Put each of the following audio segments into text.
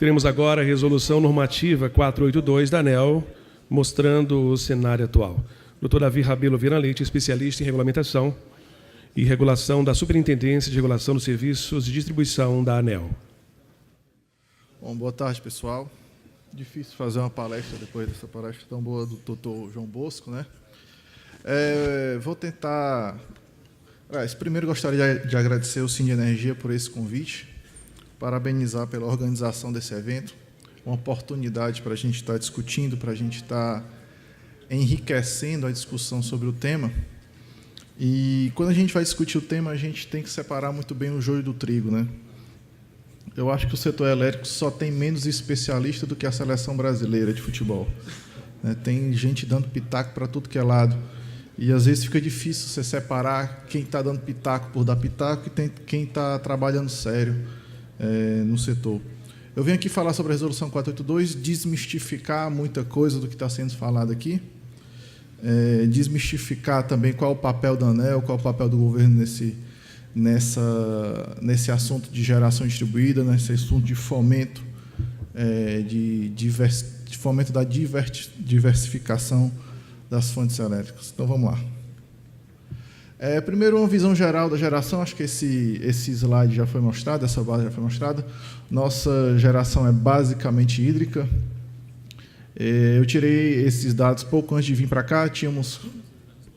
Teremos agora a Resolução Normativa 482 da ANEEL, mostrando o cenário atual. Dr. Davi Rabelo Viana Leite, especialista em regulamentação e regulação da Superintendência de Regulação dos Serviços de Distribuição da ANEEL. Bom, boa tarde, pessoal. Difícil fazer uma palestra depois dessa palestra tão boa do Dr. João Bosco, né? Vou tentar... Primeiro, gostaria de agradecer ao Sindenergia por esse convite, parabenizar pela organização desse evento, uma oportunidade para a gente estar discutindo, para a gente estar enriquecendo a discussão sobre o tema. E quando a gente vai discutir o tema, a gente tem que separar muito bem o joio do trigo, né? Eu acho que o setor elétrico só tem menos especialista do que a seleção brasileira de futebol. Tem gente dando pitaco para tudo que é lado. E, às vezes, fica difícil você separar quem está dando pitaco por dar pitaco e quem está trabalhando sério no setor. Eu venho aqui falar sobre a Resolução 482, desmistificar muita coisa do que está sendo falado aqui, desmistificar também qual é o papel da ANEEL, qual é o papel do governo nesse assunto de geração distribuída, nesse assunto de fomento, de fomento da diversificação das fontes elétricas. Então, vamos lá. Primeiro, uma visão geral da geração. Acho que esse slide já foi mostrado, essa base já foi mostrada. Nossa geração é basicamente hídrica. Eu tirei esses dados pouco antes de vir para cá. Tínhamos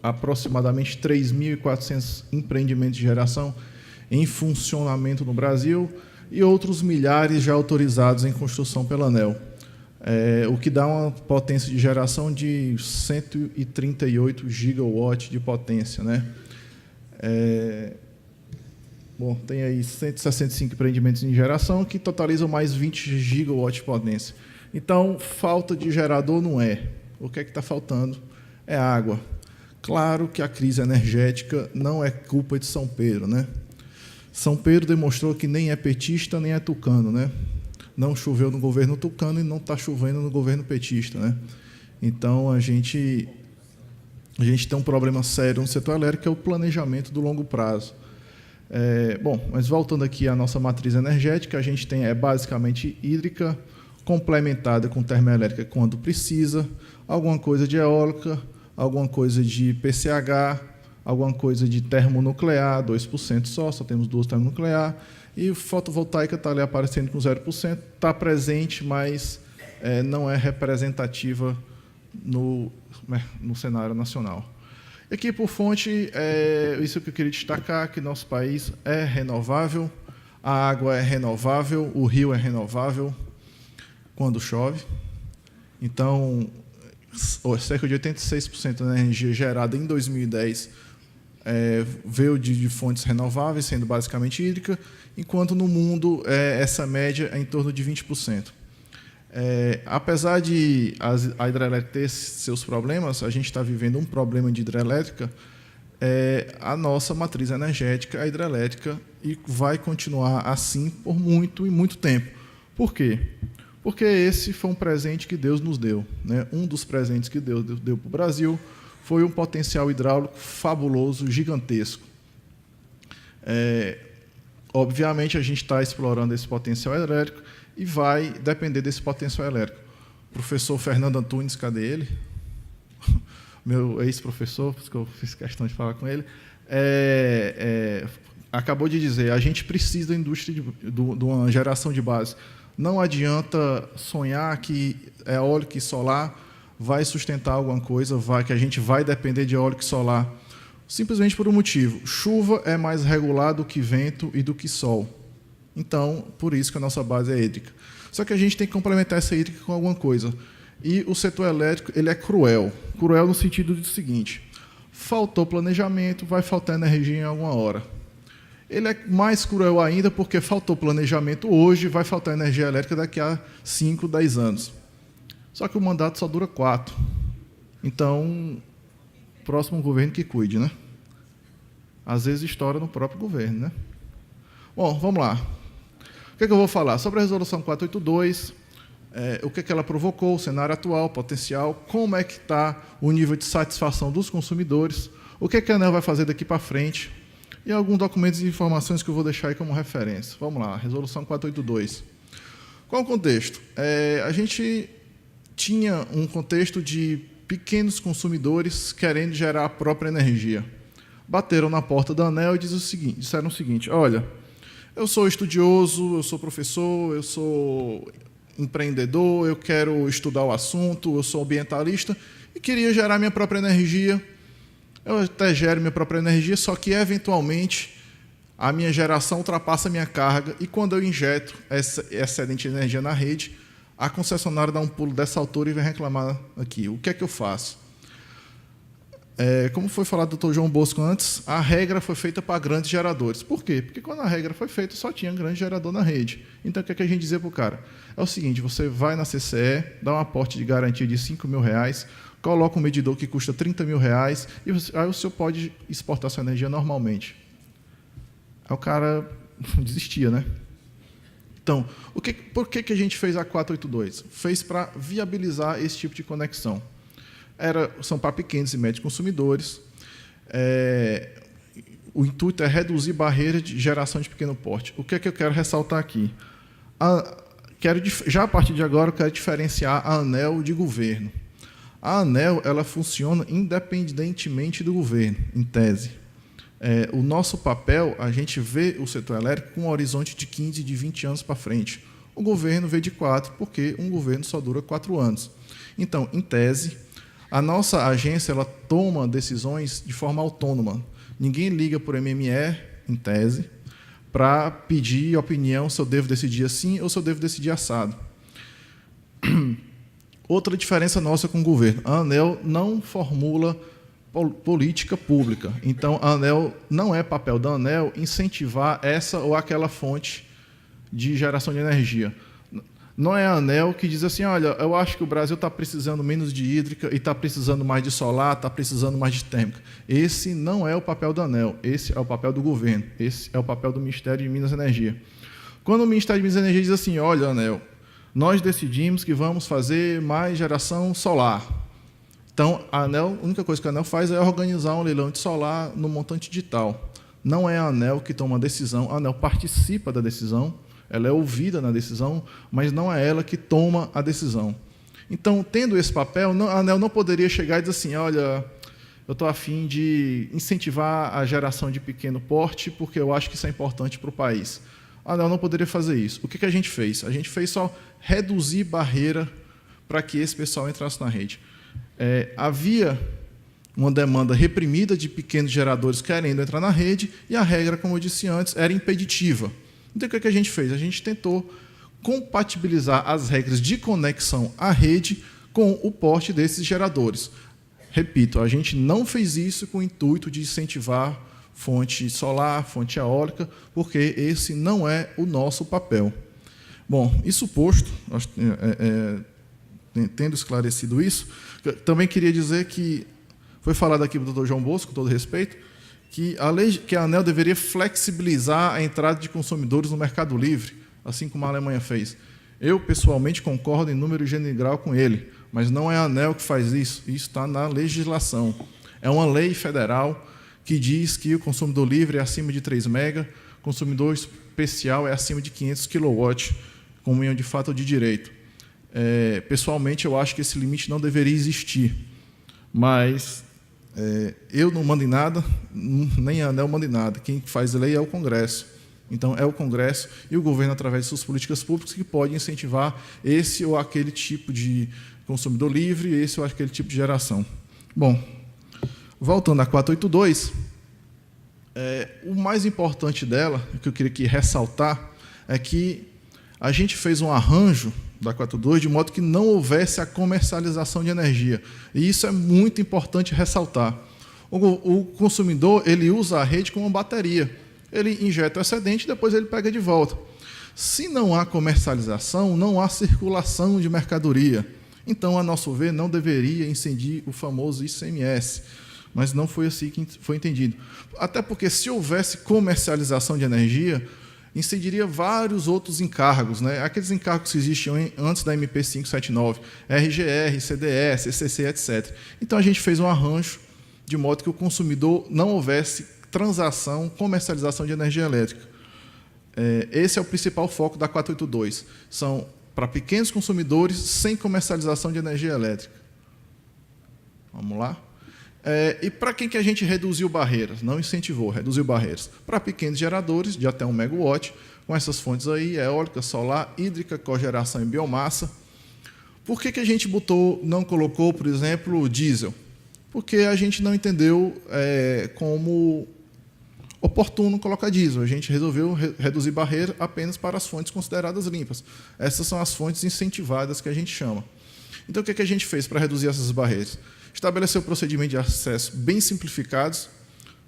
aproximadamente 3.400 empreendimentos de geração em funcionamento no Brasil e outros milhares já autorizados em construção pela ANEEL. O que dá uma potência de geração de 138 gigawatts de potência, né? Bom, tem aí 165 empreendimentos em geração que totalizam mais 20 gigawatts de potência. Então, falta de gerador não é. O que é que está faltando? É água. Claro que a crise energética não é culpa de São Pedro, né? São Pedro demonstrou que nem é petista, nem é tucano, né? Não choveu no governo tucano e não está chovendo no governo petista, né? Então, a gente tem um problema sério no setor elétrico, que é o planejamento do longo prazo. Bom, mas voltando aqui à nossa matriz energética, a gente tem basicamente hídrica, complementada com termoelétrica quando precisa, alguma coisa de eólica, alguma coisa de PCH, alguma coisa de termonuclear, 2% só temos 2 termonuclear, e fotovoltaica está ali aparecendo com 0%, está presente, mas não é representativa no cenário nacional. E aqui, por fonte, isso que eu queria destacar, que nosso país é renovável, a água é renovável, o rio é renovável quando chove. Então, cerca de 86% da energia gerada em 2010 veio de fontes renováveis, sendo basicamente hídrica, enquanto no mundo essa média é em torno de 20%. Apesar de a hidrelétrica ter seus problemas, a gente está vivendo um problema de hidrelétrica, a nossa matriz energética, a hidrelétrica, e vai continuar assim por muito e muito tempo. Por quê? Porque esse foi um presente que Deus nos deu, né? Um dos presentes que Deus deu para o Brasil foi um potencial hidráulico fabuloso, gigantesco. Obviamente, a gente está explorando esse potencial elétrico e vai depender desse potencial elétrico. O professor Fernando Antunes, cadê ele? Meu ex-professor, porque eu fiz questão de falar com ele, acabou de dizer, a gente precisa da indústria de uma geração de base. Não adianta sonhar que eólica e solar vai sustentar alguma coisa, que a gente vai depender de eólica e solar, simplesmente por um motivo. Chuva é mais regular do que vento e do que sol. Então, por isso que a nossa base é hídrica. Só que a gente tem que complementar essa hídrica com alguma coisa. E o setor elétrico ele é cruel. Cruel no sentido do seguinte, faltou planejamento, vai faltar energia em alguma hora. Ele é mais cruel ainda porque faltou planejamento hoje, vai faltar energia elétrica daqui a 5, 10 anos. Só que o mandato só dura 4. Então, próximo governo que cuide, né? Às vezes estoura no próprio governo, né? Bom, vamos lá. O que é que eu vou falar? Sobre a Resolução 482, o que é que ela provocou, o cenário atual, potencial, como é que está o nível de satisfação dos consumidores, o que é que a ANEEL vai fazer daqui para frente, e alguns documentos e informações que eu vou deixar aí como referência. Vamos lá, Resolução 482. Qual o contexto? A gente tinha um contexto de pequenos consumidores querendo gerar a própria energia. Bateram na porta da ANEEL e disseram o seguinte: olha, eu sou estudioso, eu sou professor, eu sou empreendedor, eu quero estudar o assunto, eu sou ambientalista e queria gerar minha própria energia. Eu até gero minha própria energia, só que, eventualmente, a minha geração ultrapassa a minha carga e, quando eu injeto essa excedente de energia na rede, a concessionária dá um pulo dessa altura e vem reclamar aqui. O que é que eu faço? Como foi falado do Dr. João Bosco antes, a regra foi feita para grandes geradores. Por quê? Porque quando a regra foi feita, só tinha grande gerador na rede. Então, o que é que a gente dizia para o cara? É o seguinte: você vai na CCE, dá um aporte de garantia de R$5.000, coloca um medidor que custa R$30.000 e aí o senhor pode exportar sua energia normalmente. Aí o cara desistia, né? Então, por que a gente fez a 482? Fez para viabilizar esse tipo de conexão. São para pequenos e médios consumidores. O intuito é reduzir barreiras de geração de pequeno porte. O que é que eu quero ressaltar aqui? Já a partir de agora, eu quero diferenciar a ANEEL de governo. A ANEEL ela funciona independentemente do governo, em tese. O nosso papel, a gente vê o setor elétrico com um horizonte de 15, de 20 anos para frente. O governo vê de 4, porque um governo só dura 4 anos. Então, em tese, a nossa agência ela toma decisões de forma autônoma. Ninguém liga por MME, em tese, para pedir opinião se eu devo decidir assim ou se eu devo decidir assado. Outra diferença nossa com o governo: a ANEEL não formula política pública. Então, a ANEEL, não é papel da ANEEL incentivar essa ou aquela fonte de geração de energia. Não é a ANEEL que diz assim: olha, eu acho que o Brasil está precisando menos de hídrica e está precisando mais de solar, está precisando mais de térmica. Esse não é o papel da ANEEL, esse é o papel do governo, esse é o papel do Ministério de Minas e Energia. Quando o Ministério de Minas e Energia diz assim: olha, ANEEL, nós decidimos que vamos fazer mais geração solar. Então, a ANEEL, a única coisa que a ANEEL faz é organizar um leilão de solar no montante digital. Não é a ANEEL que toma a decisão, a ANEEL participa da decisão, ela é ouvida na decisão, mas não é ela que toma a decisão. Então, tendo esse papel, a ANEEL não poderia chegar e dizer assim: olha, eu estou a fim de incentivar a geração de pequeno porte, porque eu acho que isso é importante para o país. A ANEEL não poderia fazer isso. O que a gente fez? A gente fez só reduzir barreira para que esse pessoal entrasse na rede. Havia uma demanda reprimida de pequenos geradores querendo entrar na rede e a regra, como eu disse antes, era impeditiva. Então, o que a gente fez? A gente tentou compatibilizar as regras de conexão à rede com o porte desses geradores. Repito, a gente não fez isso com o intuito de incentivar fonte solar, fonte eólica, porque esse não é o nosso papel. Bom, isso posto, tendo esclarecido isso, também queria dizer que foi falado aqui pelo Dr. João Bosco, com todo respeito, que a ANEEL deveria flexibilizar a entrada de consumidores no mercado livre, assim como a Alemanha fez. Eu, pessoalmente, concordo em número, gênero e grau com ele, mas não é a ANEEL que faz isso, isso está na legislação. É uma lei federal que diz que o consumidor livre é acima de 3 MB, consumidor especial é acima de 500 kW, como de fato ou de direito. Pessoalmente, eu acho que esse limite não deveria existir, mas eu não mando em nada, nem a ANEEL manda em nada. Quem faz a lei é o Congresso. Então, é o Congresso e o governo, através de suas políticas públicas, que pode incentivar esse ou aquele tipo de consumidor livre, esse ou aquele tipo de geração. Bom, voltando à 482, o mais importante dela, que eu queria aqui ressaltar, é que a gente fez um arranjo da 482 de modo que não houvesse a comercialização de energia. E isso é muito importante ressaltar. O consumidor ele usa a rede como uma bateria. Ele injeta o excedente e depois ele pega de volta. Se não há comercialização, não há circulação de mercadoria. Então, a nosso ver, não deveria incidir o famoso ICMS. Mas não foi assim que foi entendido. Até porque, se houvesse comercialização de energia, incidiria vários outros encargos, né? Aqueles encargos que existiam antes da MP 579, RGR, CDS, ECC, etc. Então, a gente fez um arranjo de modo que o consumidor não houvesse transação, comercialização de energia elétrica. Esse é o principal foco da 482. São para pequenos consumidores sem comercialização de energia elétrica. Vamos lá? E para quem que a gente reduziu barreiras? Não incentivou, reduziu barreiras. Para pequenos geradores de até 1 megawatt, com essas fontes aí, eólica, solar, hídrica, cogeração e biomassa. Por que a gente não colocou, por exemplo, diesel? Porque a gente não entendeu como oportuno colocar diesel. A gente resolveu reduzir barreira apenas para as fontes consideradas limpas. Essas são as fontes incentivadas que a gente chama. Então, o que a gente fez para reduzir essas barreiras? Estabeleceu procedimentos de acesso bem simplificados.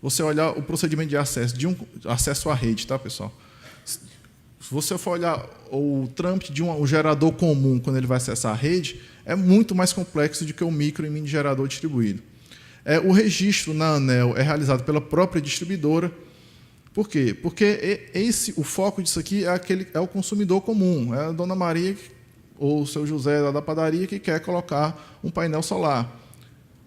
Você olhar o procedimento de acesso à rede, tá, pessoal? Se você for olhar o trâmite de um gerador comum quando ele vai acessar a rede, é muito mais complexo do que o micro e mini gerador distribuído. O registro na ANEEL é realizado pela própria distribuidora. Por quê? Porque o foco disso aqui é o consumidor comum, é a dona Maria ou o seu José lá da padaria que quer colocar um painel solar.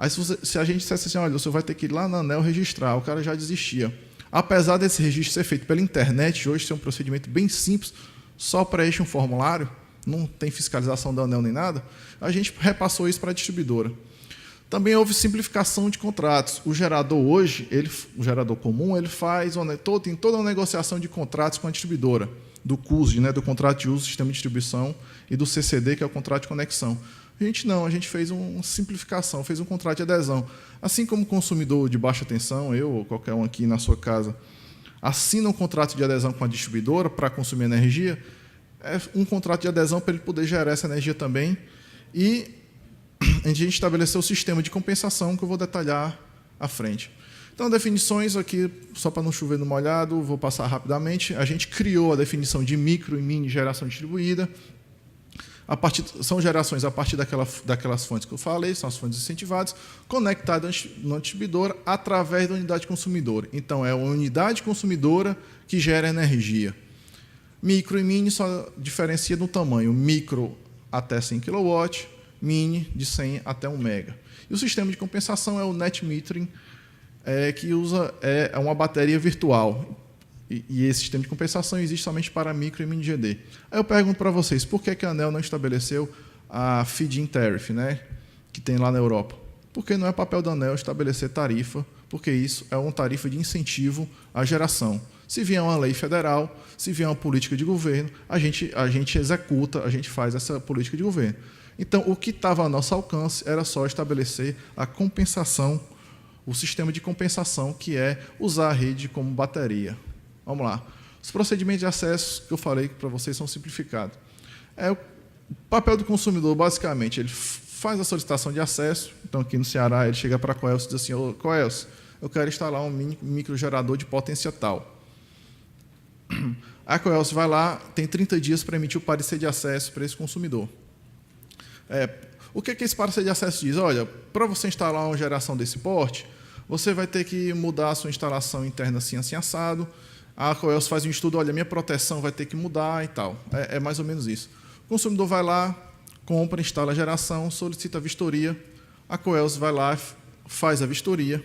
Aí, se a gente dissesse assim, olha, você vai ter que ir lá na ANEEL registrar, o cara já desistia. Apesar desse registro ser feito pela internet, hoje ser um procedimento bem simples, só preenche um formulário, não tem fiscalização da ANEEL nem nada, a gente repassou isso para a distribuidora. Também houve simplificação de contratos. O gerador hoje, o gerador comum, ele tem toda uma negociação de contratos com a distribuidora, do CUSD, né, do contrato de uso do sistema de distribuição, e do CCD, que é o contrato de conexão. A gente fez uma simplificação, fez um contrato de adesão. Assim como o consumidor de baixa tensão, eu ou qualquer um aqui na sua casa, assina um contrato de adesão com a distribuidora para consumir energia, é um contrato de adesão para ele poder gerar essa energia também. E a gente estabeleceu o sistema de compensação, que eu vou detalhar à frente. Então, definições aqui, só para não chover no molhado, vou passar rapidamente. A gente criou a definição de micro e mini geração distribuída. São gerações a partir daquelas fontes que eu falei, são as fontes incentivadas, conectadas na distribuidora através da unidade consumidora. Então, é a unidade consumidora que gera energia. Micro e mini só diferencia no tamanho. Micro até 100 kW, mini de 100 até 1 mega. E o sistema de compensação é o net metering, que usa uma bateria virtual. E esse sistema de compensação existe somente para micro e mini GD. Aí eu pergunto para vocês, por que a ANEEL não estabeleceu a feed-in tariff, né, que tem lá na Europa? Porque não é papel da ANEEL estabelecer tarifa, porque isso é uma tarifa de incentivo à geração. Se vier uma lei federal, se vier uma política de governo, a gente executa, a gente faz essa política de governo. Então, o que estava ao nosso alcance era só estabelecer a compensação, o sistema de compensação, que é usar a rede como bateria. Vamos lá. Os procedimentos de acesso que eu falei para vocês são simplificados. O papel do consumidor, basicamente, ele faz a solicitação de acesso. Então, aqui no Ceará, ele chega para a Coelce e diz assim, ô, Coelce, eu quero instalar um microgerador de potência tal. A Coelce vai lá, tem 30 dias para emitir o parecer de acesso para esse consumidor. O que esse parecer de acesso diz? Olha, para você instalar uma geração desse porte, você vai ter que mudar a sua instalação interna assim assado. A Coelce faz um estudo, olha, minha proteção vai ter que mudar e tal. É mais ou menos isso. O consumidor vai lá, compra, instala a geração, solicita a vistoria. A Coelce vai lá, faz a vistoria.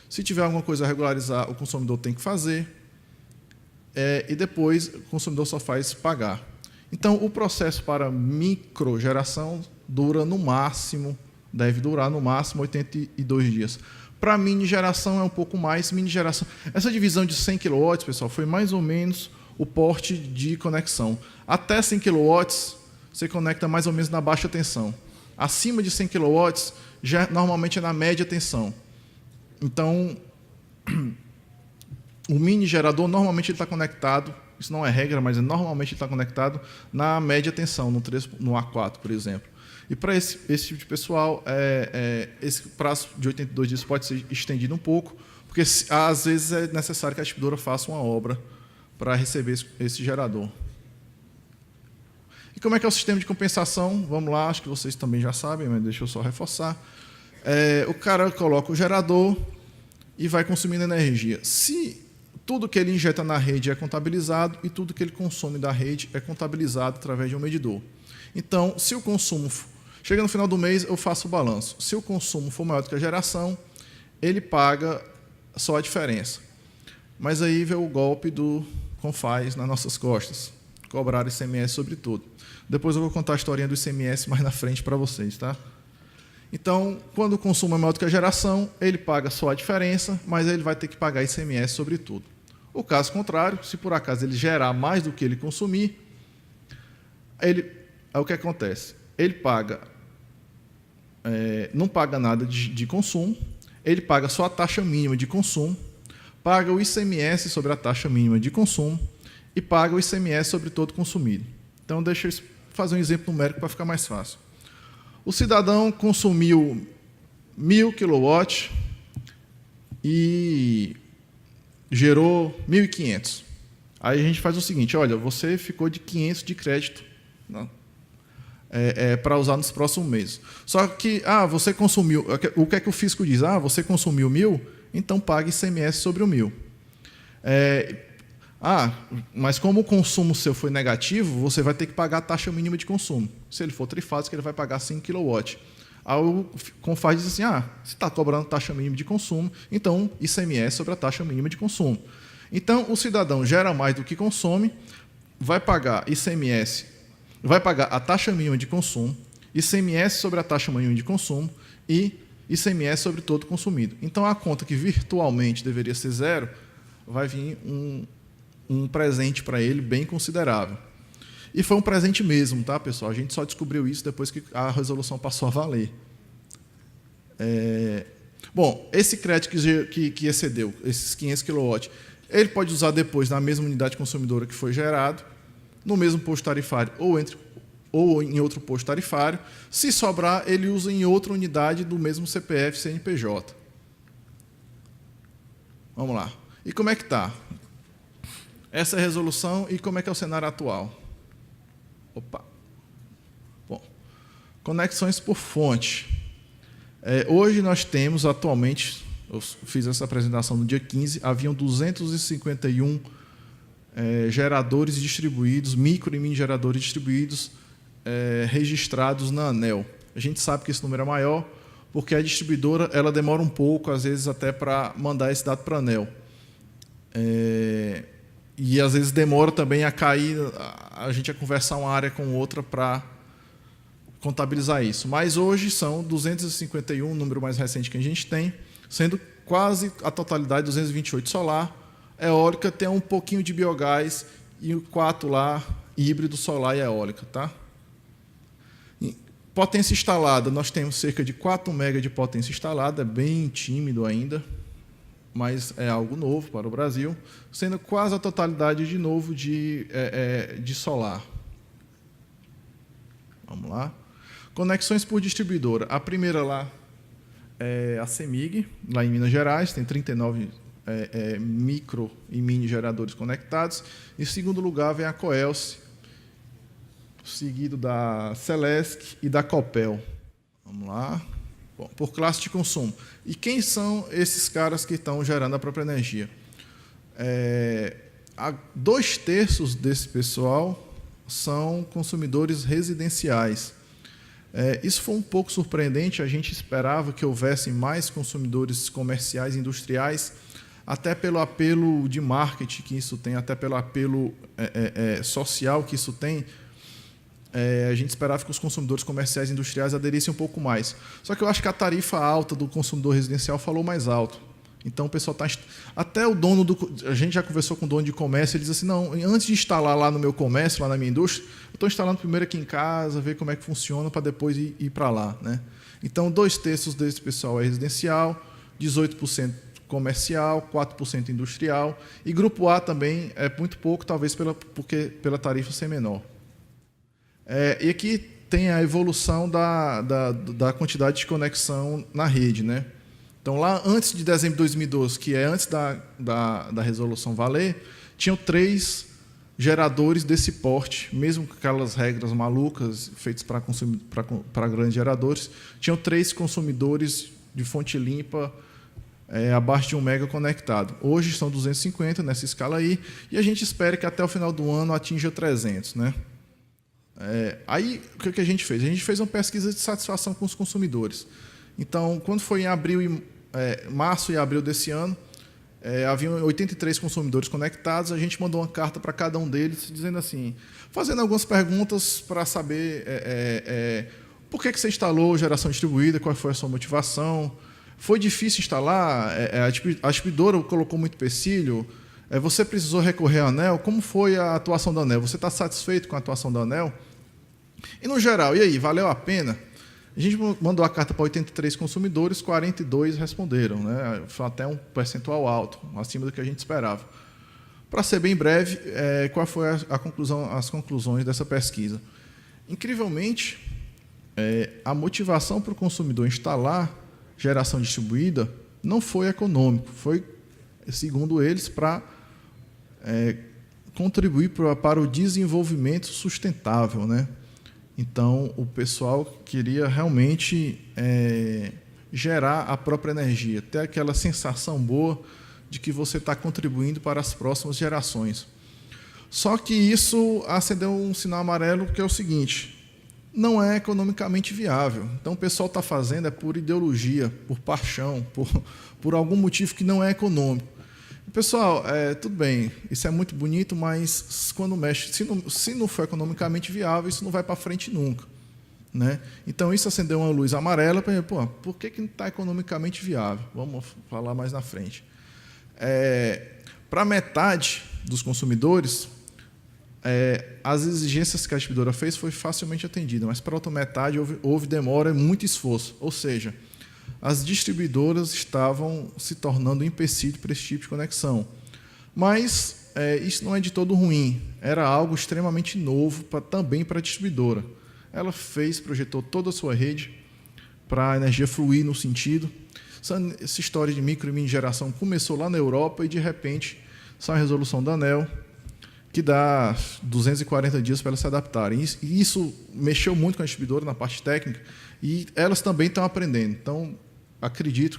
Se tiver alguma coisa a regularizar, o consumidor tem que fazer. E depois o consumidor só faz pagar. Então, o processo para microgeração deve durar no máximo 82 dias. Para mini geração é um pouco mais. Mini geração, essa divisão de 100 kW, pessoal, foi mais ou menos o porte de conexão. Até 100 kW, você conecta mais ou menos na baixa tensão. Acima de 100 kW, já normalmente é na média tensão. Então, o mini gerador, normalmente ele está conectado, isso não é regra, mas normalmente ele está conectado na média tensão, no A4, por exemplo. E para esse tipo de pessoal, esse prazo de 82 dias pode ser estendido um pouco, porque às vezes é necessário que a distribuidora faça uma obra para receber esse gerador. E como é que é o sistema de compensação? Vamos lá, acho que vocês também já sabem, mas deixa eu só reforçar. O cara coloca o gerador e vai consumindo energia. Se tudo que ele injeta na rede é contabilizado e tudo que ele consome da rede é contabilizado através de um medidor. Então, se o consumo... Chega no final do mês, eu faço o balanço. Se o consumo for maior do que a geração, ele paga só a diferença. Mas aí vem o golpe do Confaz nas nossas costas, cobrar ICMS sobre tudo. Depois eu vou contar a historinha do ICMS mais na frente para vocês, tá? Então, quando o consumo é maior do que a geração, ele paga só a diferença, mas ele vai ter que pagar ICMS sobre tudo. O caso contrário, se por acaso ele gerar mais do que ele consumir, o que acontece? Ele paga, não paga nada de consumo, ele paga só a taxa mínima de consumo, paga o ICMS sobre a taxa mínima de consumo e paga o ICMS sobre todo consumido. Então, deixa eu fazer um exemplo numérico para ficar mais fácil. O cidadão consumiu 1.000 kW e gerou 1.500. Aí a gente faz o seguinte, olha, você ficou de 500 de crédito para usar nos próximos meses. Só que, você consumiu, o que é que o fisco diz? Você consumiu 1.000, então pague ICMS sobre o 1.000. Mas como o consumo seu foi negativo, você vai ter que pagar a taxa mínima de consumo. Se ele for trifásico, ele vai pagar 5 kW. Aí o Confaz diz assim, se está cobrando taxa mínima de consumo, então ICMS sobre a taxa mínima de consumo. Então, o cidadão gera mais do que consome, vai pagar ICMS, vai pagar a taxa mínima de consumo, ICMS sobre a taxa mínima de consumo e ICMS sobre todo consumido. Então, a conta que virtualmente deveria ser zero, vai vir um presente para ele bem considerável. E foi um presente mesmo, tá, pessoal? A gente só descobriu isso depois que a resolução passou a valer. Bom, esse crédito que excedeu, esses 500 kW, ele pode usar depois na mesma unidade consumidora que foi gerado, no mesmo posto tarifário ou em outro posto tarifário. Se sobrar, ele usa em outra unidade do mesmo CPF CNPJ. Vamos lá. E como é que está? Essa é a resolução e como é que é o cenário atual? Bom, conexões por fonte. Hoje nós temos, atualmente, eu fiz essa apresentação no dia 15, haviam 251 geradores distribuídos, micro e mini geradores distribuídos, registrados na ANEEL. A gente sabe que esse número é maior, porque a distribuidora ela demora um pouco, às vezes até para mandar esse dado para a ANEEL. E às vezes demora também a cair, a gente a conversar uma área com outra para contabilizar isso. Mas hoje são 251, o número mais recente que a gente tem, sendo quase a totalidade 228 solar, eólica tem um pouquinho de biogás e o 4 lá, híbrido solar e eólica. Tá? Potência instalada, nós temos cerca de 4 MB de potência instalada, é bem tímido ainda, mas é algo novo para o Brasil, sendo quase a totalidade, de novo, de solar. Vamos lá. Conexões por distribuidora. A primeira lá é a CEMIG, lá em Minas Gerais, tem 39 micro e mini geradores conectados. Em segundo lugar, vem a Coelce, seguido da Celesc e da Copel. Vamos lá. Bom, por classe de consumo. E quem são esses caras que estão gerando a própria energia? 2/3 desse pessoal são consumidores residenciais. Isso foi um pouco surpreendente, a gente esperava que houvessem mais consumidores comerciais e industriais, até pelo apelo de marketing que isso tem, até pelo apelo social que isso tem. A gente esperava que os consumidores comerciais e industriais aderissem um pouco mais. Só que eu acho que a tarifa alta do consumidor residencial falou mais alto. Então, o pessoal está... Até o dono do... A gente já conversou com o dono de comércio, ele diz assim, não, antes de instalar lá no meu comércio, lá na minha indústria, eu estou instalando primeiro aqui em casa, ver como é que funciona, para depois ir para lá. Né? Então, 2/3 desse pessoal é residencial, 18% comercial, 4% industrial, e grupo A também é muito pouco, talvez porque pela tarifa ser menor. E aqui tem a evolução da quantidade de conexão na rede. Né? Então, lá antes de dezembro de 2012, que é antes da resolução valer, tinham 3 geradores desse porte, mesmo com aquelas regras malucas feitas para grandes geradores, tinham 3 consumidores de fonte limpa abaixo de 1 mega conectado. Hoje são 250 nessa escala aí, e a gente espera que até o final do ano atinja 300. Né? Aí, o que a gente fez? A gente fez uma pesquisa de satisfação com os consumidores. Então, quando foi em março e abril desse ano, haviam 83 consumidores conectados, a gente mandou uma carta para cada um deles, dizendo assim, fazendo algumas perguntas para saber por que você instalou geração distribuída, qual foi a sua motivação, foi difícil instalar, a distribuidora colocou muito empecilho, você precisou recorrer à ANEEL, como foi a atuação da ANEEL? Você está satisfeito com a atuação da ANEEL? E, no geral, e aí, valeu a pena? A gente mandou a carta para 83 consumidores, 42 responderam, né? Foi até um percentual alto, acima do que a gente esperava. Para ser bem breve, qual foi as conclusões dessa pesquisa? Incrivelmente, a motivação para o consumidor instalar geração distribuída não foi econômico, foi, segundo eles, para contribuir para o desenvolvimento sustentável, né? Então, o pessoal queria realmente gerar a própria energia, ter aquela sensação boa de que você está contribuindo para as próximas gerações. Só que isso acendeu um sinal amarelo, que é o seguinte, não é economicamente viável. Então, o pessoal está fazendo por ideologia, por paixão, por algum motivo que não é econômico. Pessoal, tudo bem, isso é muito bonito, mas quando mexe, se não for economicamente viável, isso não vai para frente nunca, né? Então, isso acendeu uma luz amarela para por que não está economicamente viável? Vamos falar mais na frente. Para metade dos consumidores, as exigências que a distribuidora fez foi facilmente atendida, mas para outra metade houve demora e muito esforço, ou seja, as distribuidoras estavam se tornando um empecilho para esse tipo de conexão. Mas isso não é de todo ruim, era algo extremamente novo também para a distribuidora. Ela projetou toda a sua rede para a energia fluir no sentido. Essa história de micro e mini geração começou lá na Europa e, de repente, sai a resolução da ANEEL, que dá 240 dias para elas se adaptarem. E isso mexeu muito com a distribuidora na parte técnica, e elas também estão aprendendo. Então,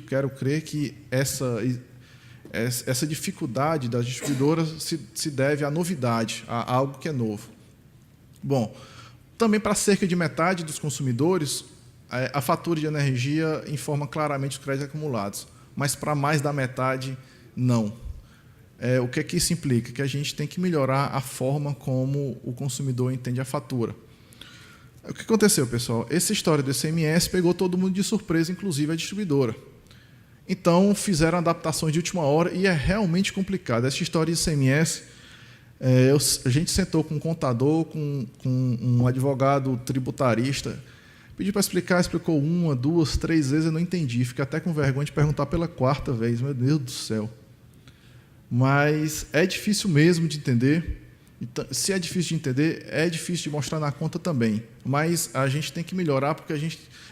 quero crer que essa dificuldade das distribuidoras se deve à novidade, a algo que é novo. Bom, também para cerca de metade dos consumidores, a fatura de energia informa claramente os créditos acumulados, mas para mais da metade, não. O que é que isso implica? Que a gente tem que melhorar a forma como o consumidor entende a fatura. O que aconteceu, pessoal? Essa história do ICMS pegou todo mundo de surpresa, inclusive a distribuidora. Então, fizeram adaptações de última hora e é realmente complicado. Essa história de ICMS, a gente sentou com um contador, com um advogado tributarista, pedi para explicar, explicou 1, 2, 3 vezes, eu não entendi. Fiquei até com vergonha de perguntar pela 4ª vez. Meu Deus do céu. Mas é difícil mesmo de entender. Então, se é difícil de entender, é difícil de mostrar na conta também. Mas a gente tem que melhorar, porque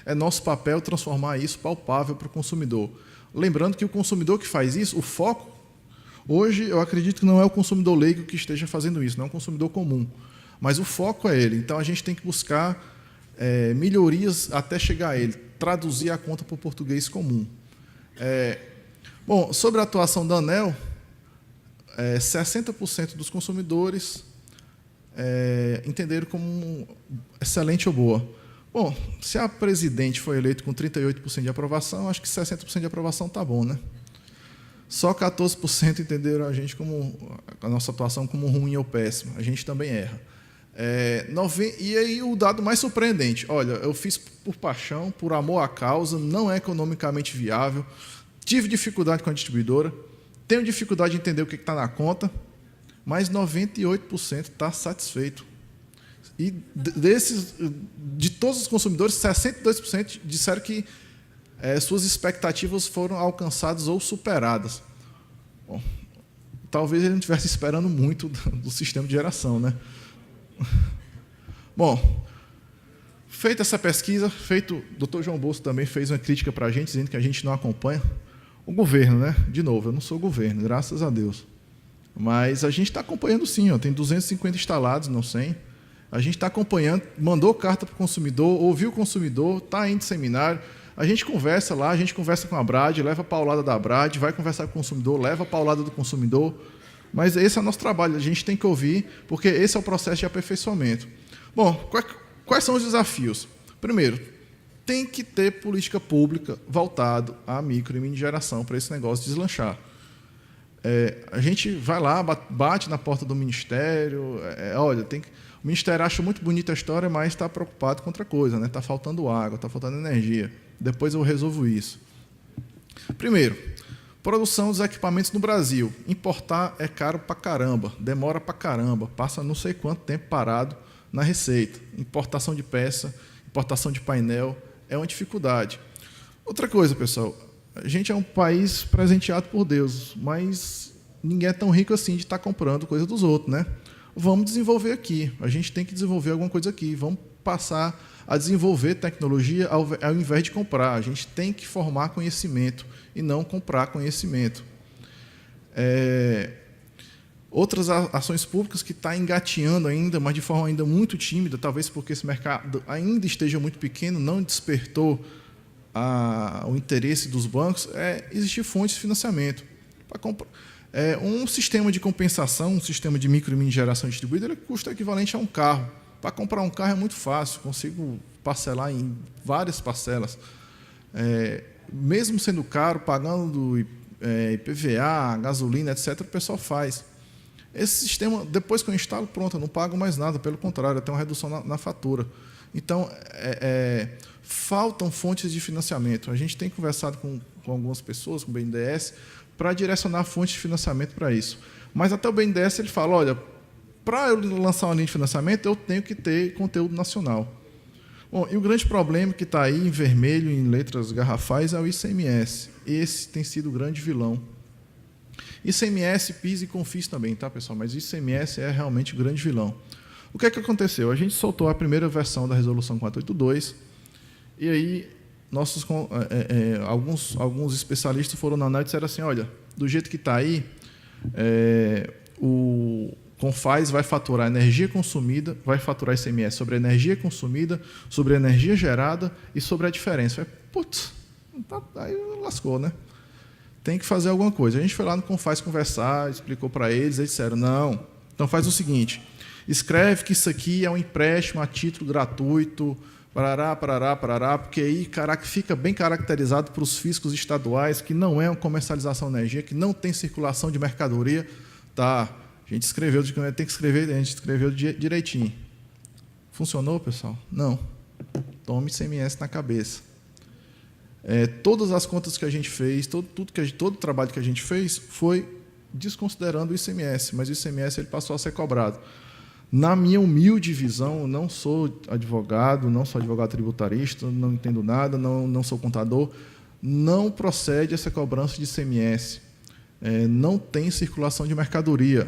é nosso papel transformar isso palpável para o consumidor. Lembrando que o consumidor que faz isso, o foco, hoje eu acredito que não é o consumidor leigo que esteja fazendo isso, não é um consumidor comum. Mas o foco é ele. Então, a gente tem que buscar melhorias até chegar a ele, traduzir a conta para o português comum. Bom, sobre a atuação da ANEEL, 60% dos consumidores entenderam como excelente ou boa. Bom, se a presidente foi eleita com 38% de aprovação, acho que 60% de aprovação está bom, né? Só 14% entenderam a nossa atuação como ruim ou péssima. A gente também erra. E aí o dado mais surpreendente, olha, eu fiz por paixão, por amor à causa, não é economicamente viável, tive dificuldade com a distribuidora, tenho dificuldade de entender o que está na conta, mas 98% está satisfeito. E de todos os consumidores, 62% disseram que suas expectativas foram alcançadas ou superadas. Bom, talvez ele não estivesse esperando muito do sistema de geração, né? Bom, feita essa pesquisa, o Dr. João Bosco também fez uma crítica para a gente, dizendo que a gente não acompanha. O governo, né? De novo, eu não sou governo, graças a Deus. Mas a gente está acompanhando sim, tem 250 instalados, não 100. A gente está acompanhando, mandou carta para o consumidor, ouviu o consumidor, está indo seminário, a gente conversa lá, a gente conversa com a Brad, leva a paulada da Brad, vai conversar com o consumidor, leva a paulada do consumidor. Mas esse é o nosso trabalho, a gente tem que ouvir, porque esse é o processo de aperfeiçoamento. Bom, quais são os desafios? Primeiro, tem que ter política pública voltada à micro e mini geração para esse negócio deslanchar. A gente vai lá, bate na porta do Ministério, olha, o Ministério acha muito bonita a história, mas está preocupado com outra coisa, né? Está faltando água, está faltando energia. Depois eu resolvo isso. Primeiro, produção dos equipamentos no Brasil. Importar é caro pra caramba, demora pra caramba, passa não sei quanto tempo parado na receita. Importação de peça, importação de painel é uma dificuldade. Outra coisa, pessoal, a gente é um país presenteado por Deus, mas ninguém é tão rico assim de estar comprando coisa dos outros, né? Vamos desenvolver aqui. A gente tem que desenvolver alguma coisa aqui. Vamos passar a desenvolver tecnologia ao invés de comprar. A gente tem que formar conhecimento e não comprar conhecimento. Outras ações públicas que estão engateando ainda, mas de forma ainda muito tímida, talvez porque esse mercado ainda esteja muito pequeno, não despertou o interesse dos bancos, existir fontes de financiamento. Um sistema de compensação, um sistema de micro e mini geração distribuída, ele custa equivalente a um carro. Para comprar um carro é muito fácil, consigo parcelar em várias parcelas. Mesmo sendo caro, pagando IPVA, gasolina, etc., o pessoal faz. Esse sistema, depois que eu instalo, pronto, eu não pago mais nada, pelo contrário, eu tenho uma redução na fatura. Então, faltam fontes de financiamento. A gente tem conversado com algumas pessoas, com o BNDES, para direcionar fontes de financiamento para isso. Mas até o BNDES ele fala, olha, para eu lançar uma linha de financiamento, eu tenho que ter conteúdo nacional. Bom, e o grande problema que está aí em vermelho, em letras garrafais, é o ICMS. Esse tem sido o grande vilão. ICMS, PIS e CONFIS também, tá, pessoal? Mas ICMS é realmente o grande vilão. O que é que aconteceu? A gente soltou a primeira versão da Resolução 482, e aí alguns especialistas foram na análise e disseram assim, olha, do jeito que está aí, o Confaz vai faturar energia consumida, vai faturar ICMS sobre a energia consumida, sobre a energia gerada e sobre a diferença. Putz, aí lascou, né? Tem que fazer alguma coisa. A gente foi lá no Confaz conversar, explicou para eles disseram, não, então faz o seguinte, escreve que isso aqui é um empréstimo a título gratuito, parará, porque aí fica bem caracterizado para os fiscos estaduais que não é uma comercialização de energia, que não tem circulação de mercadoria. Tá, a gente escreveu, tem que escrever, a gente escreveu direitinho. Funcionou, pessoal? Não. Tome ICMS na cabeça. Todas as contas que a gente fez, todo o trabalho que a gente fez foi desconsiderando o ICMS, mas o ICMS ele passou a ser cobrado. Na minha humilde visão, eu não sou advogado tributarista, não entendo nada, não sou contador, não procede essa cobrança de ICMS. Não tem circulação de mercadoria.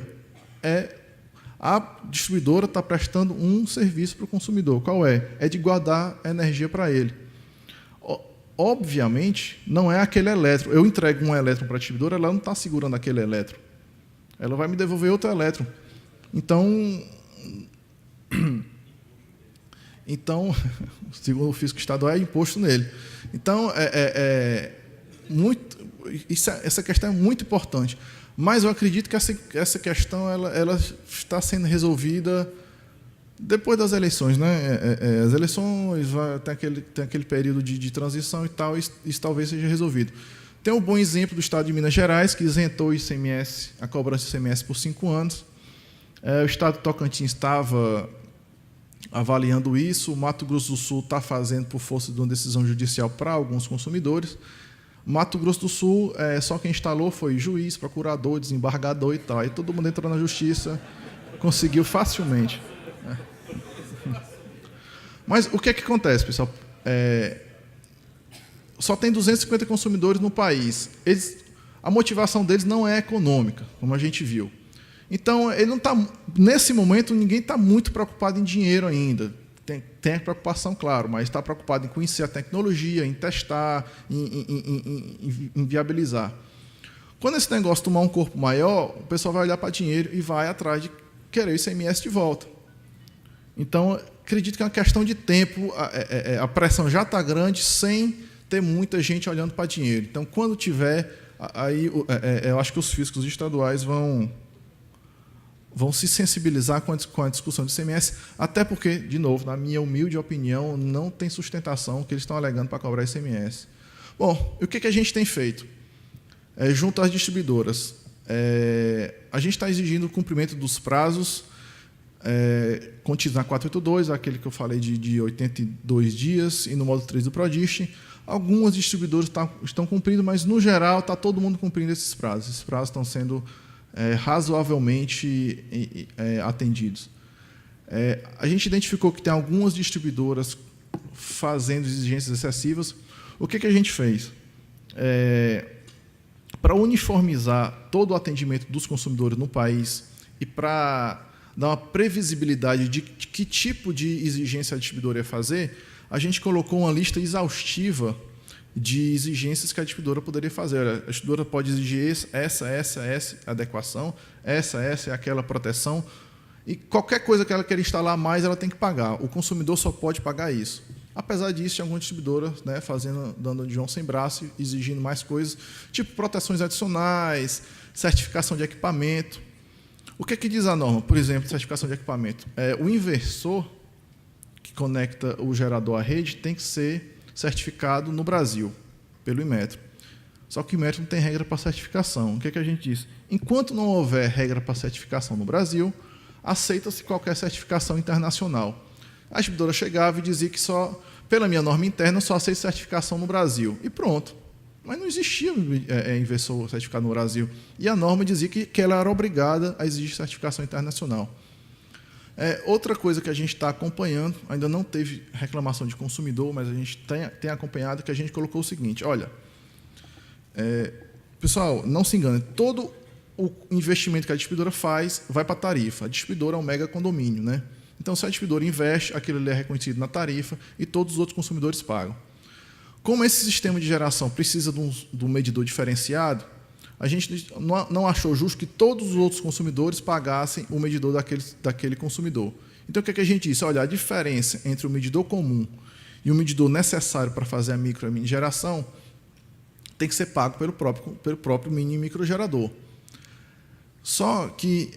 A distribuidora está prestando um serviço para o consumidor. Qual é? É de guardar energia para ele. Obviamente, não é aquele elétron. Eu entrego um elétron para a distribuidora, ela não está segurando aquele elétron. Ela vai me devolver outro elétron. Então, segundo o fisco estadual, é imposto nele. Então, essa questão é muito importante. Mas eu acredito que essa questão ela está sendo resolvida depois das eleições, né? As eleições tem aquele período de transição e tal, isso talvez seja resolvido. Tem um bom exemplo do estado de Minas Gerais, que isentou o ICMS, a cobrança de ICMS por 5 anos. O estado de Tocantins estava avaliando isso, o Mato Grosso do Sul está fazendo por força de uma decisão judicial para alguns consumidores. Mato Grosso do Sul, só quem instalou foi juiz, procurador, desembargador e tal. Aí todo mundo entrou na justiça, conseguiu facilmente. Mas o que é que acontece, pessoal? Só tem 250 consumidores no país. A motivação deles não é econômica, como a gente viu. Então, ele não tá, nesse momento, ninguém está muito preocupado em dinheiro ainda. Tem a preocupação, claro, mas está preocupado em conhecer a tecnologia, em testar, em viabilizar. Quando esse negócio tomar um corpo maior, o pessoal vai olhar para dinheiro e vai atrás de querer o ICMS de volta. Então, acredito que é uma questão de tempo, a pressão já está grande, sem ter muita gente olhando para dinheiro. Então, quando tiver, aí eu acho que os fiscos estaduais vão se sensibilizar com a discussão do ICMS, até porque, de novo, na minha humilde opinião, não tem sustentação que eles estão alegando para cobrar ICMS. Bom, e o que a gente tem feito? Junto às distribuidoras, a gente está exigindo o cumprimento dos prazos contidos na 482, aquele que eu falei de 82 dias, e no módulo 3 do PRODIST. Algumas distribuidoras estão cumprindo, mas, no geral, está todo mundo cumprindo esses prazos. Esses prazos estão sendo razoavelmente atendidos. A gente identificou que tem algumas distribuidoras fazendo exigências excessivas. O que a gente fez? Para uniformizar todo o atendimento dos consumidores no país e para dar uma previsibilidade de que tipo de exigência a distribuidora ia fazer, a gente colocou uma lista exaustiva de exigências que a distribuidora poderia fazer. A distribuidora pode exigir essa adequação, essa é aquela proteção, e qualquer coisa que ela queira instalar mais, ela tem que pagar. O consumidor só pode pagar isso. Apesar disso, tem algumas distribuidoras, né, dando de João sem braço, exigindo mais coisas, tipo proteções adicionais, certificação de equipamento. O que diz a norma? Por exemplo, certificação de equipamento. O inversor que conecta o gerador à rede tem que ser certificado no Brasil, pelo Inmetro. Só que o Inmetro não tem regra para certificação. O que a gente diz? Enquanto não houver regra para certificação no Brasil, aceita-se qualquer certificação internacional. A distribuidora chegava e dizia que só, pela minha norma interna, só aceita certificação no Brasil. E pronto. Mas não existia inversor certificado no Brasil. E a norma dizia que ela era obrigada a exigir certificação internacional. Outra coisa que a gente está acompanhando, ainda não teve reclamação de consumidor, mas a gente tem acompanhado, que a gente colocou o seguinte: olha, pessoal, não se engane, todo o investimento que a distribuidora faz vai para a tarifa. A distribuidora é um mega condomínio, né? Então, se a distribuidora investe, aquilo ali é reconhecido na tarifa e todos os outros consumidores pagam. Como esse sistema de geração precisa de um medidor diferenciado, a gente não achou justo que todos os outros consumidores pagassem o medidor daquele consumidor. Então, o que a gente disse? Olha, a diferença entre o medidor comum e o medidor necessário para fazer a micro e a mini geração tem que ser pago pelo próprio mini e microgerador. Só que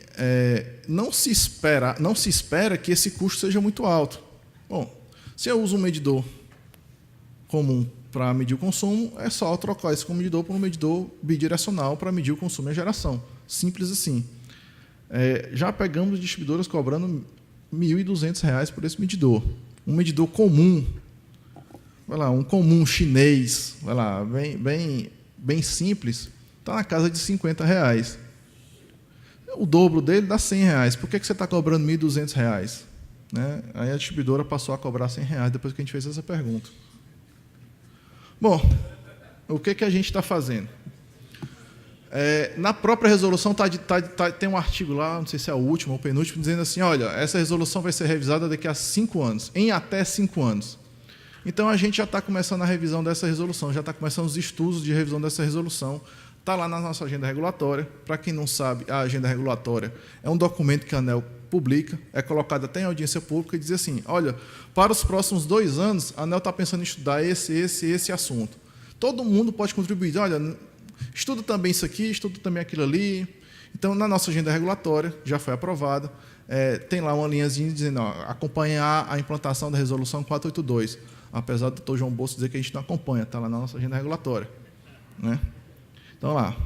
não se espera que esse custo seja muito alto. Bom, se eu uso um medidor comum para medir o consumo, é só trocar esse medidor por um medidor bidirecional para medir o consumo e a geração. Simples assim. Já pegamos distribuidoras cobrando R$ 1.200 por esse medidor. Um medidor comum, um comum chinês, bem simples, está na casa de R$ 50. O dobro dele dá R$ 100. Por que você está cobrando R$ 1.200? Né? Aí a distribuidora passou a cobrar R$ 100 depois que a gente fez essa pergunta. Bom, o que a gente está fazendo? Na própria resolução tem um artigo lá, não sei se é o último ou o penúltimo, dizendo assim: olha, essa resolução vai ser revisada daqui a 5 anos, em até 5 anos. Então, a gente já está começando a revisão dessa resolução, já está começando os estudos de revisão dessa resolução. Está lá na nossa agenda regulatória. Para quem não sabe, a agenda regulatória é um documento que a ANEEL publica, é colocado até em audiência pública e diz assim: olha, para os próximos 2 anos, a ANEEL está pensando em estudar esse assunto. Todo mundo pode contribuir. Olha, estuda também isso aqui, estuda também aquilo ali. Então, na nossa agenda regulatória, já foi aprovada, tem lá uma linhazinha dizendo: acompanhar a implantação da resolução 482. Apesar do Dr. João Bolso dizer que a gente não acompanha, está lá na nossa agenda regulatória. Né? Então, lá.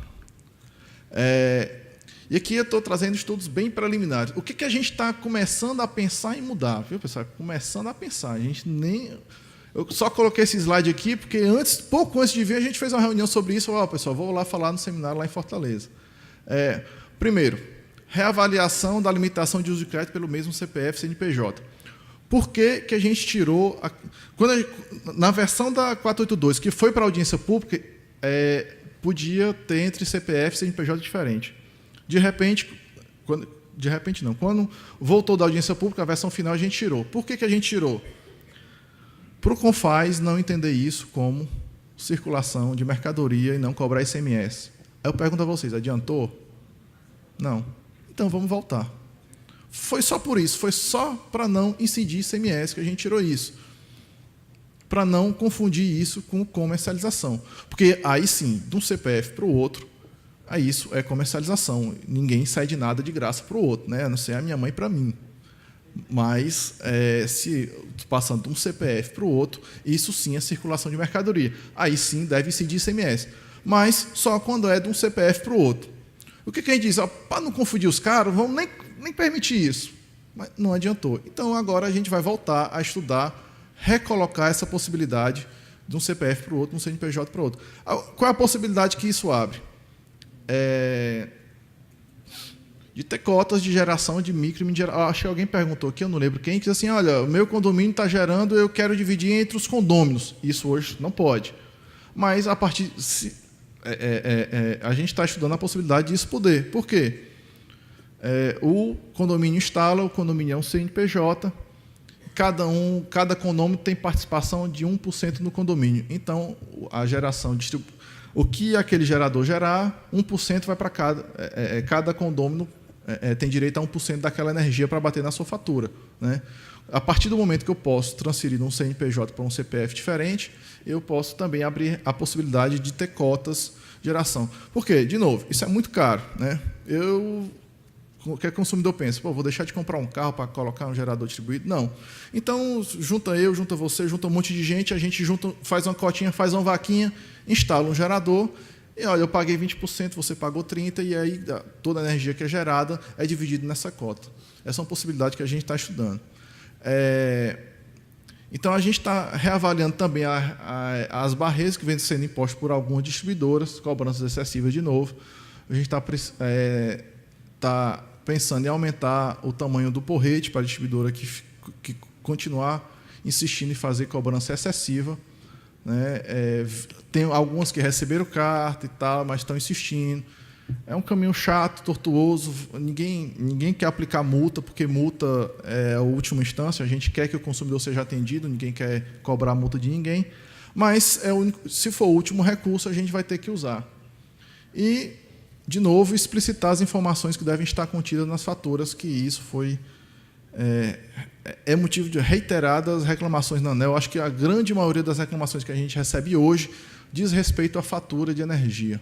E aqui eu estou trazendo estudos bem preliminares. O que a gente está começando a pensar em mudar? Viu, pessoal? Começando a pensar. A gente nem... Eu só coloquei esse slide aqui porque pouco antes de vir, a gente fez uma reunião sobre isso. Pessoal, vou lá falar no seminário lá em Fortaleza. Primeiro, reavaliação da limitação de uso de crédito pelo mesmo CPF e CNPJ. Por que a gente tirou... na versão da 482, que foi para a audiência pública, podia ter entre CPF e CNPJ diferente. De repente não. Quando voltou da audiência pública, a versão final a gente tirou. Por que a gente tirou? Para o Confaz não entender isso como circulação de mercadoria e não cobrar ICMS. Aí eu pergunto a vocês, adiantou? Não. Então vamos voltar. Foi só por isso, foi só para não incidir ICMS que a gente tirou isso. Para não confundir isso com comercialização. Porque aí sim, de um CPF para o outro, aí isso é comercialização. Ninguém sai de nada de graça para o outro, né? A não ser a minha mãe para mim. Mas, se passando de um CPF para o outro, isso sim é circulação de mercadoria. Aí sim deve incidir ICMS. Mas só quando é de um CPF para o outro. O que a gente diz? Para não confundir os caras, vamos nem permitir isso. Mas não adiantou. Então, agora a gente vai voltar a estudar, recolocar essa possibilidade de um CPF para o outro, de um CNPJ para o outro. Qual é a possibilidade que isso abre? De ter cotas de geração de micro e mini geração. Acho que alguém perguntou aqui, eu não lembro quem, que disse assim, olha, o meu condomínio está gerando, eu quero dividir entre os condôminos. Isso hoje não pode. Mas, a partir... a gente está estudando a possibilidade disso poder. Por quê? O condomínio instala, o condomínio é um CNPJ, cada condomínio tem participação de 1% no condomínio. Então, a geração o que aquele gerador gerar, 1% vai para cada condomínio tem direito a 1% daquela energia para bater na sua fatura, né? A partir do momento que eu posso transferir de um CNPJ para um CPF diferente, eu posso também abrir a possibilidade de ter cotas de geração. Por quê? De novo, isso é muito caro, né? O que o consumidor pensa? Vou deixar de comprar um carro para colocar um gerador distribuído? Não. Então, junta você, junta um monte de gente, a gente faz uma cotinha, faz uma vaquinha, instala um gerador, e olha, eu paguei 20%, você pagou 30%, e aí toda a energia que é gerada é dividida nessa cota. Essa é uma possibilidade que a gente está estudando. Então, a gente está reavaliando também as barreiras que vêm sendo impostas por algumas distribuidoras, cobranças excessivas de novo. A gente está pensando em aumentar o tamanho do porrete para a distribuidora que continuar insistindo em fazer cobrança excessiva, né? Tem algumas que receberam carta e tal, mas estão insistindo. É um caminho chato, tortuoso. Ninguém quer aplicar multa, porque multa é a última instância. A gente quer que o consumidor seja atendido, ninguém quer cobrar multa de ninguém. Mas se for o último recurso, a gente vai ter que usar. E, de novo, explicitar as informações que devem estar contidas nas faturas, que isso foi motivo de reiteradas reclamações na ANEEL. Acho que a grande maioria das reclamações que a gente recebe hoje diz respeito à fatura de energia.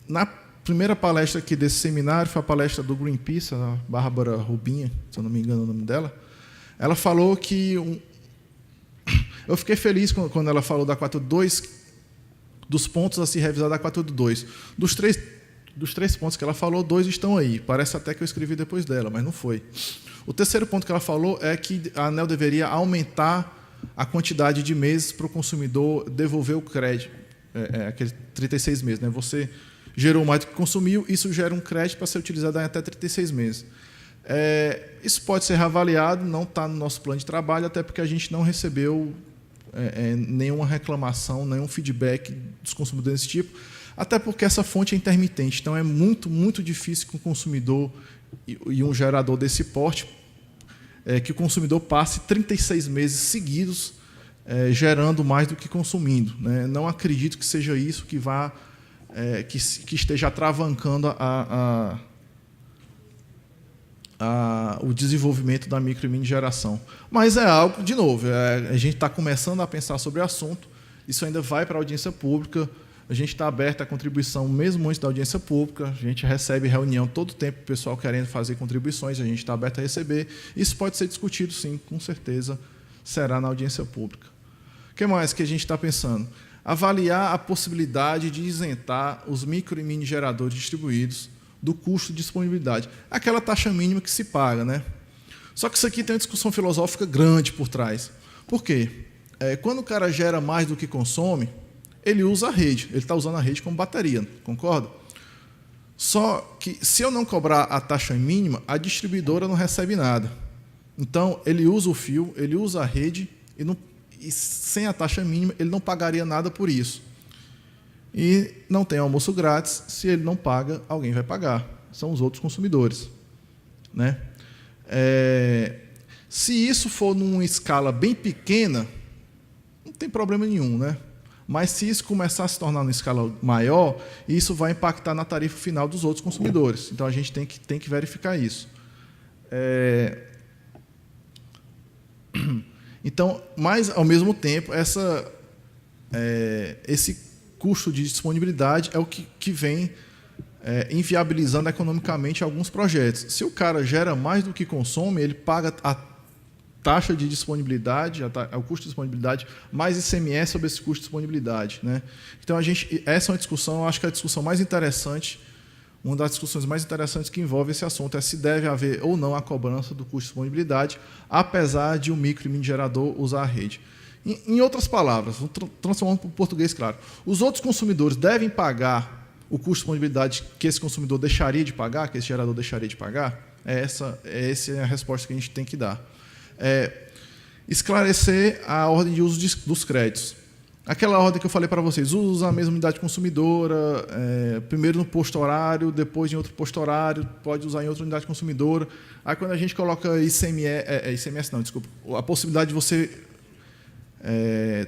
Na primeira palestra aqui desse seminário, foi a palestra do Greenpeace, a Bárbara Rubinha, se eu não me engano o nome dela. Ela falou que... Eu fiquei feliz quando ela falou da 482, dos pontos a se revisar da 482. Dos três pontos que ela falou, 2 estão aí. Parece até que eu escrevi depois dela, mas não foi. O terceiro ponto que ela falou é que a ANEEL deveria aumentar a quantidade de meses para o consumidor devolver o crédito. Aqueles 36 meses. Né? Você gerou mais do que consumiu, isso gera um crédito para ser utilizado em até 36 meses. Isso pode ser reavaliado, não está no nosso plano de trabalho, até porque a gente não recebeu nenhuma reclamação, nenhum feedback dos consumidores desse tipo, até porque essa fonte é intermitente. Então, é muito, muito difícil que um consumidor e um gerador desse porte, que o consumidor passe 36 meses seguidos gerando mais do que consumindo, né? Não acredito que seja isso que que esteja atravancando o desenvolvimento da micro e mini geração. Mas é algo, de novo, a gente está começando a pensar sobre o assunto, isso ainda vai para a audiência pública, a gente está aberto à contribuição mesmo antes da audiência pública, a gente recebe reunião todo o tempo, o pessoal querendo fazer contribuições, a gente está aberto a receber. Isso pode ser discutido, sim, com certeza será na audiência pública. O que mais que a gente está pensando? Avaliar a possibilidade de isentar os micro e mini geradores distribuídos do custo de disponibilidade. Aquela taxa mínima que se paga, né? Só que isso aqui tem uma discussão filosófica grande por trás. Por quê? Quando o cara gera mais do que consome, ele usa a rede, ele está usando a rede como bateria, concorda? Só que, se eu não cobrar a taxa mínima, a distribuidora não recebe nada. Então, ele usa o fio, ele usa a rede, e sem a taxa mínima, ele não pagaria nada por isso. E não tem almoço grátis, se ele não paga, alguém vai pagar. São os outros consumidores, né? Se isso for numa escala bem pequena, não tem problema nenhum, né? Mas se isso começar a se tornar numa escala maior, isso vai impactar na tarifa final dos outros consumidores. Então, a gente tem que verificar isso. Então, mas, ao mesmo tempo, esse custo de disponibilidade é o que vem inviabilizando economicamente alguns projetos. Se o cara gera mais do que consome, ele paga taxa de disponibilidade, o custo de disponibilidade, mais ICMS sobre esse custo de disponibilidade, né? Então, essa é uma discussão, eu acho que é a discussão mais interessante, uma das discussões mais interessantes que envolve esse assunto é se deve haver ou não a cobrança do custo de disponibilidade, apesar de o micro e mini gerador usar a rede. Em outras palavras, transformando para o português claro, os outros consumidores devem pagar o custo de disponibilidade que esse consumidor deixaria de pagar, que esse gerador deixaria de pagar? Essa é a resposta que a gente tem que dar. Esclarecer a ordem de uso dos créditos. Aquela ordem que eu falei para vocês, usa a mesma unidade consumidora, primeiro no posto horário, depois em outro posto horário, pode usar em outra unidade consumidora. Aí, quando a gente coloca ICMS não, desculpa, a possibilidade de você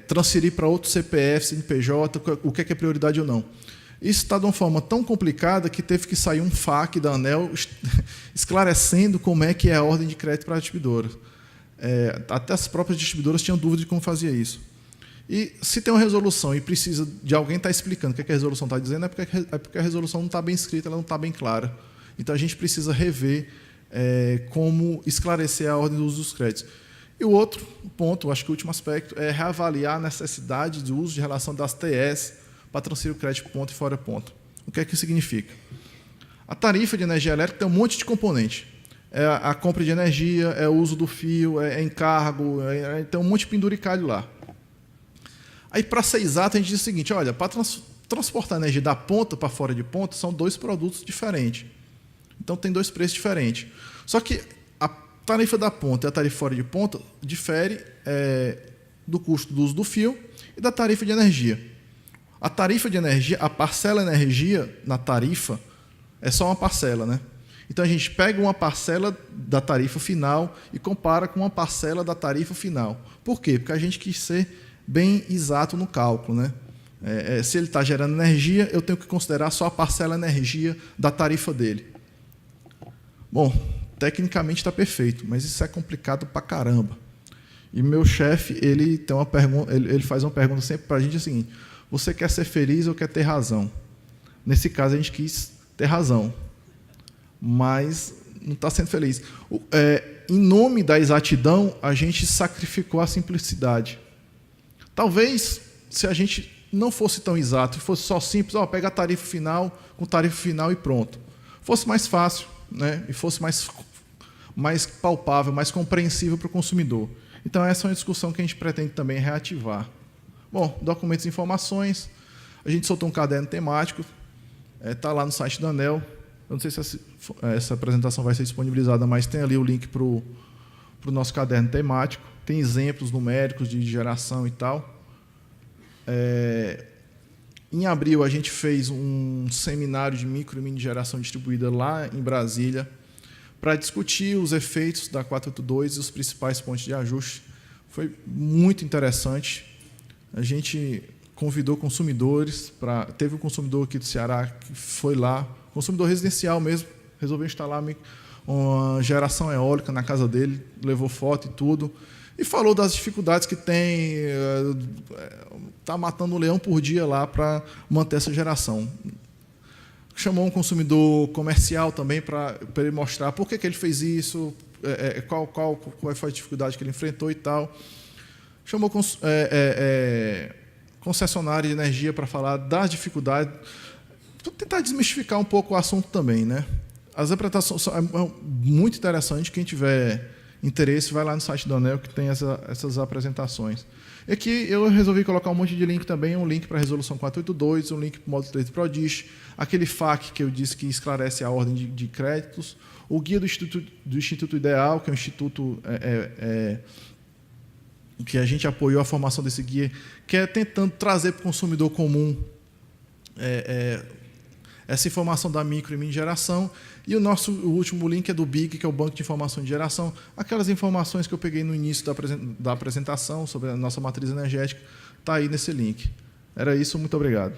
transferir para outro CPF, CNPJ, o que é prioridade ou não. Isso está de uma forma tão complicada que teve que sair um FAQ da ANEEL esclarecendo como é que é a ordem de crédito para a distribuidora. Até as próprias distribuidoras tinham dúvida de como fazia isso. E se tem uma resolução e precisa de alguém estar explicando o que a resolução está dizendo, é porque a resolução não está bem escrita, ela não está bem clara. Então, a gente precisa rever como esclarecer a ordem do uso dos créditos. E o outro ponto, acho que o último aspecto, é reavaliar a necessidade de uso de relação das TS para transferir o crédito ponto e fora ponto. O que é que isso significa? A tarifa de energia elétrica tem um monte de componente. É a compra de energia, é o uso do fio, é encargo, tem um monte de penduricalho lá. Aí, para ser exato, a gente diz o seguinte, olha, para transportar energia da ponta para fora de ponta, são 2 produtos diferentes. Então, tem 2 preços diferentes. Só que a tarifa da ponta e a tarifa fora de ponta difere do custo do uso do fio e da tarifa de energia. A tarifa de energia, a parcela energia na tarifa é só uma parcela, né? Então, a gente pega uma parcela da tarifa final e compara com uma parcela da tarifa final. Por quê? Porque a gente quis ser bem exato no cálculo, né? Se ele está gerando energia, eu tenho que considerar só a parcela energia da tarifa dele. Bom, tecnicamente está perfeito, mas isso é complicado pra caramba. E meu chefe, ele tem uma pergunta, ele faz uma pergunta sempre para a gente, assim: você quer ser feliz ou quer ter razão? Nesse caso, a gente quis ter razão, mas não está sendo feliz. Em nome da exatidão, a gente sacrificou a simplicidade. Talvez, se a gente não fosse tão exato, fosse só simples, pega a tarifa final com tarifa final e pronto. Fosse mais fácil, né? E fosse mais palpável, mais compreensível para o consumidor. Então, essa é uma discussão que a gente pretende também reativar. Bom, documentos e informações. A gente soltou um caderno temático, está lá no site da ANEEL. Eu não sei se essa apresentação vai ser disponibilizada, mas tem ali o link para o nosso caderno temático. Tem exemplos numéricos de geração e tal. Em abril, a gente fez um seminário de micro e mini geração distribuída lá em Brasília para discutir os efeitos da 482 e os principais pontos de ajuste. Foi muito interessante. A gente convidou consumidores. Teve um consumidor aqui do Ceará que foi lá, consumidor residencial mesmo, resolveu instalar uma geração eólica na casa dele, levou foto e tudo, e falou das dificuldades que tem, está matando um leão por dia lá para manter essa geração. Chamou um consumidor comercial também para ele mostrar por que ele fez isso, qual foi a dificuldade que ele enfrentou e tal. Chamou concessionária de energia para falar das dificuldades, para tentar desmistificar um pouco o assunto também, né? As apresentações são muito interessantes. Quem tiver interesse, vai lá no site da ANEEL, que tem essas apresentações. E aqui eu resolvi colocar um monte de link também, um link para a Resolução 482, um link para o módulo 3 do PRODIST, aquele FAQ que eu disse que esclarece a ordem de créditos, o guia do Instituto Ideal, que é um instituto que a gente apoiou a formação desse guia, que é tentando trazer para o consumidor comum essa informação da micro e mini geração. E o último link é do BIG, que é o Banco de Informação de Geração. Aquelas informações que eu peguei no início da apresentação sobre a nossa matriz energética, está aí nesse link. Era isso, muito obrigado.